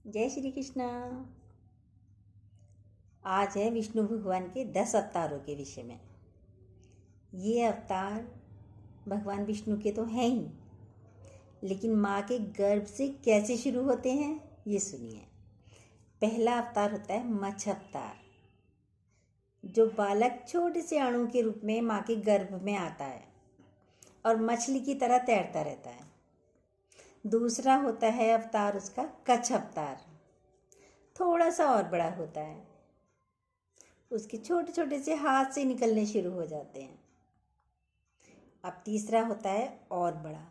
जय श्री कृष्णा। आज है विष्णु भगवान के 10 अवतारों के विषय में। ये अवतार भगवान विष्णु के तो हैं ही, लेकिन माँ के गर्भ से कैसे शुरू होते हैं ये सुनिए। पहला अवतार होता है मत्स्य अवतार, जो बालक छोटे से अणु के रूप में माँ के गर्भ में आता है और मछली की तरह तैरता रहता है। दूसरा होता है अवतार उसका कच्छ अवतार, थोड़ा सा और बड़ा होता है। उसके छोटे छोटे से हाथ से निकलने शुरू हो जाते हैं। अब तीसरा होता है और बड़ा,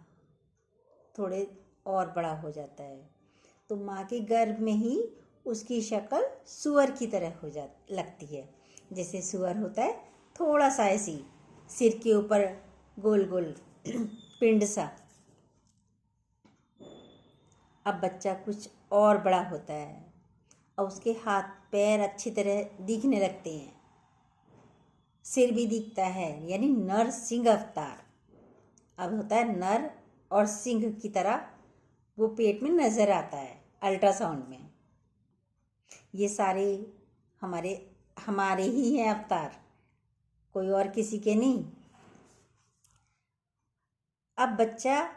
थोड़े और बड़ा हो जाता है, तो माँ के गर्भ में ही उसकी शक्ल सुअर की तरह हो जा लगती है। जैसे सुअर होता है थोड़ा सा ऐसी सिर के ऊपर गोल गोल पिंड सा। अब बच्चा कुछ और बड़ा होता है और उसके हाथ पैर अच्छी तरह दिखने लगते हैं, सिर भी दिखता है, यानी नर सिंह अवतार। अब होता है नर और सिंह की तरह वो पेट में नजर आता है अल्ट्रासाउंड में। ये सारे हमारे ही हैं अवतार, कोई और किसी के नहीं। अब बच्चा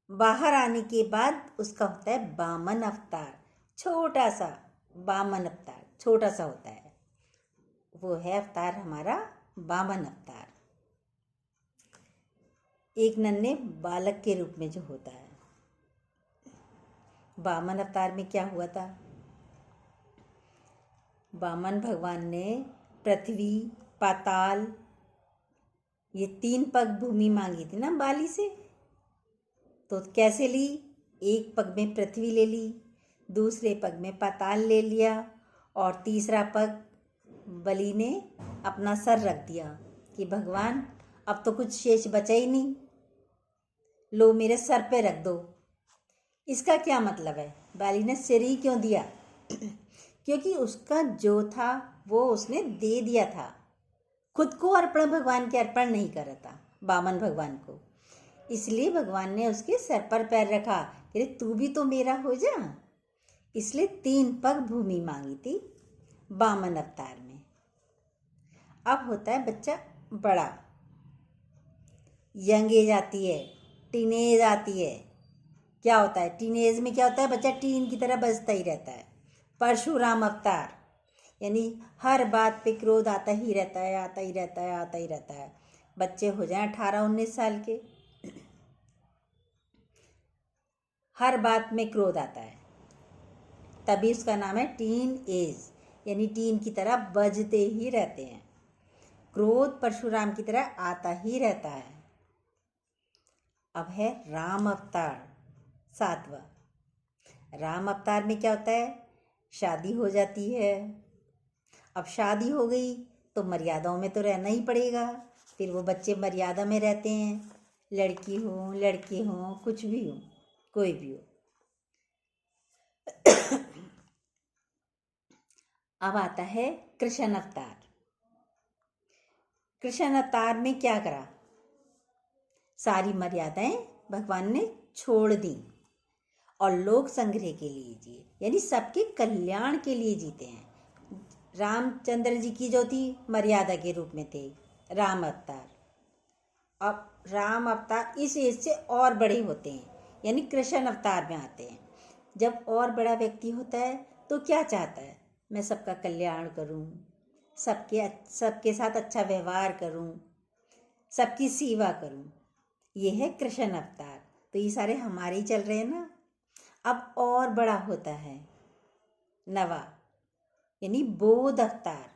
बाहर आने के बाद उसका होता है वामन अवतार, छोटा सा वामन अवतार, छोटा सा होता है। वो है अवतार हमारा वामन अवतार, एक नन्हे बालक के रूप में जो होता है। वामन अवतार में क्या हुआ था? वामन भगवान ने पृथ्वी, पाताल, ये 3 पग भूमि मांगी थी ना बाली से। तो कैसे ली? एक पग में पृथ्वी ले ली, दूसरे पग में पाताल ले लिया, और तीसरा पग बलि ने अपना सर रख दिया कि भगवान अब तो कुछ शेष बचा ही नहीं, लो मेरे सर पे रख दो। इसका क्या मतलब है? बलि ने सिर ही क्यों दिया? क्योंकि उसका जो था वो उसने दे दिया था, खुद को अर्पण भगवान के अर्पण नहीं करा था वामन भगवान को। इसलिए भगवान ने उसके सर पर पैर रखा, अरे तू भी तो मेरा हो जा। इसलिए 3 पग भूमि मांगी थी वामन अवतार में। अब होता है बच्चा बड़ा, यंग एज आती है, टीनेज आती है। क्या होता है टीनेज में? क्या होता है? बच्चा टीन की तरह बजता ही रहता है। परशुराम अवतार, यानी हर बात पे क्रोध आता ही रहता है, आता ही रहता है, आता ही रहता है। बच्चे हो जाएं 18-19 साल के, हर बात में क्रोध आता है, तभी उसका नाम है टीन एज, यानी टीन की तरह बजते ही रहते हैं। क्रोध परशुराम की तरह आता ही रहता है। अब है राम अवतार, 7वां। राम अवतार में क्या होता है? शादी हो जाती है। अब शादी हो गई तो मर्यादाओं में तो रहना ही पड़ेगा। फिर वो बच्चे मर्यादा में रहते हैं, लड़की हो लड़के हो, कुछ भी हो, कोई भी हो। अब आता है कृष्ण अवतार। कृष्ण अवतार में क्या करा? सारी मर्यादाएं भगवान ने छोड़ दी और लोक संग्रह के लिए जिए, यानी सबके कल्याण के लिए जीते हैं। रामचंद्र जी की जो थी मर्यादा के रूप में थे राम अवतार। अब राम अवतार इस एज से और बड़े होते हैं, यानी कृष्ण अवतार में आते हैं। जब और बड़ा व्यक्ति होता है तो क्या चाहता है? मैं सबका कल्याण करूं, सबके साथ अच्छा व्यवहार करूं, सबकी सेवा करूं। ये है कृष्ण अवतार। तो ये सारे हमारे ही चल रहे हैं ना। अब और बड़ा होता है 9वां, यानी बोध अवतार,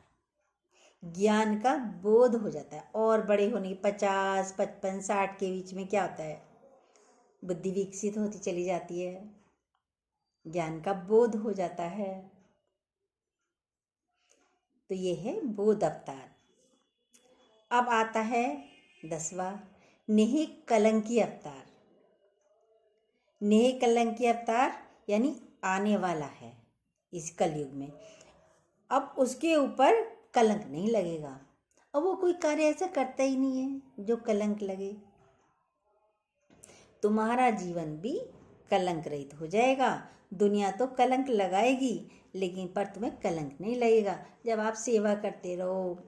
ज्ञान का बोध हो जाता है। और बड़े होने के 50, 55, 60 के बीच में क्या होता है? बुद्धि विकसित होती चली जाती है, ज्ञान का बोध हो जाता है। तो ये है बोध अवतार। अब आता है 10वां, नेह कलंकी अवतार। नेह कलंकी अवतार यानी आने वाला है इस कलयुग में। अब उसके ऊपर कलंक नहीं लगेगा। अब वो कोई कार्य ऐसा करता ही नहीं है जो कलंक लगे। तुम्हारा जीवन भी कलंक रहित हो जाएगा। दुनिया तो कलंक लगाएगी, लेकिन पर तुम्हें कलंक नहीं लगेगा। जब आप सेवा करते रहो,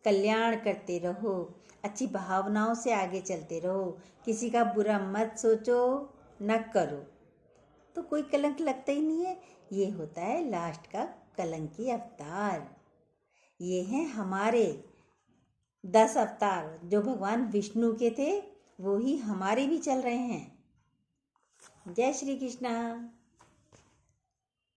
कल्याण करते रहो, अच्छी भावनाओं से आगे चलते रहो, किसी का बुरा मत सोचो, न करो, तो कोई कलंक लगता ही नहीं है। ये होता है लास्ट का कलंकी अवतार। ये हैं हमारे 10 अवतार जो भगवान विष्णु के थे, वो ही हमारे भी चल रहे हैं। जय श्री कृष्णा।